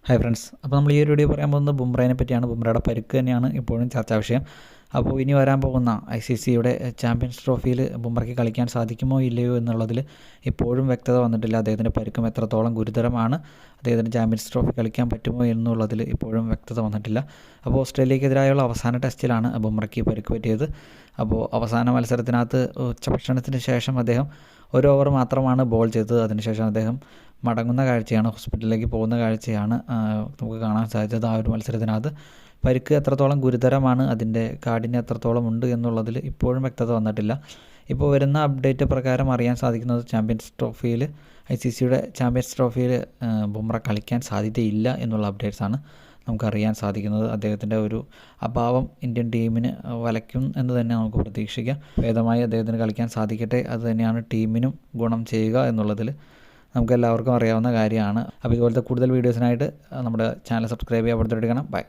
Hi friends, അപ്പോൾ നമ്മൾ ഈ ഒരു വീഡിയോ പറയാൻ പോകുന്നത് ബുംറയെ പറ്റിയാണ്. ബുംറയുടെ പരിക്ക് തന്നെയാണ് ഇപ്പോഴും ചർച്ചാ വിഷയം. അപ്പോൾ ഇനി വരാൻ പോകുന്ന ICCയുടെ ചാമ്പ്യൻസ് ട്രോഫിയിൽ ബുംറയ്ക്ക് കളിക്കാൻ സാധിക്കുമോ ഇല്ലയോ എന്നുള്ളതിൽ ഇപ്പോഴും വ്യക്തത വന്നിട്ടില്ല. അദ്ദേഹത്തിൻ്റെ പരിക്കും എത്രത്തോളം ഗുരുതരമാണ്, അദ്ദേഹത്തിന് ചാമ്പ്യൻസ് ട്രോഫി കളിക്കാൻ പറ്റുമോ എന്നുള്ളതിൽ ഇപ്പോഴും വ്യക്തത വന്നിട്ടില്ല. അപ്പോൾ ഓസ്ട്രേലിയക്കെതിരായുള്ള അവസാന ടെസ്റ്റിലാണ് ബുംറയ്ക്ക് പരിക്ക് പറ്റിയത്. അപ്പോൾ അവസാന മത്സരത്തിനകത്ത് ഉച്ചഭക്ഷണത്തിന് ശേഷം അദ്ദേഹം ഒരു ഓവർ മാത്രമാണ് ബോൾ ചെയ്തത്. അതിനുശേഷം അദ്ദേഹം മടങ്ങുന്ന കാഴ്ചയാണ്, ഹോസ്പിറ്റലിലേക്ക് പോകുന്ന കാഴ്ചയാണ് നമുക്ക് കാണാൻ സാധിച്ചത്. ആ ഒരു മത്സരത്തിനകത്ത് പരിക്ക് എത്രത്തോളം ഗുരുതരമാണ്, അതിൻ്റെ കാഠിന്യം എത്രത്തോളം ഉണ്ട് എന്നുള്ളതിൽ ഇപ്പോഴും വ്യക്തത വന്നിട്ടില്ല. ഇപ്പോൾ വരുന്ന അപ്ഡേറ്റ് പ്രകാരം അറിയാൻ സാധിക്കുന്നത് ചാമ്പ്യൻസ് ട്രോഫിയിൽ ICCയുടെ ചാമ്പ്യൻസ് ട്രോഫിയിൽ ബുംറ കളിക്കാൻ സാധ്യതയില്ല എന്നുള്ള അപ്ഡേറ്റ്സാണ് നമുക്കറിയാൻ സാധിക്കുന്നത്. അദ്ദേഹത്തിൻ്റെ ഒരു അഭാവം ഇന്ത്യൻ ടീമിന് വലയ്ക്കും എന്ന് തന്നെ നമുക്ക് പ്രതീക്ഷിക്കാം. ഭേദമായി അദ്ദേഹത്തിന് കളിക്കാൻ സാധിക്കട്ടെ, അത് തന്നെയാണ് ടീമിനും ഗുണം ചെയ്യുക എന്നുള്ളതിൽ നമുക്കെല്ലാവർക്കും അറിയാവുന്ന കാര്യമാണ്. അപ്പോൾ ഇതുപോലത്തെ കൂടുതൽ വീഡിയോസിനായിട്ട് നമ്മുടെ ചാനൽ സബ്സ്ക്രൈബ് ചെയ്യാൻ പഠിച്ചെടുക്കണം. ബൈ.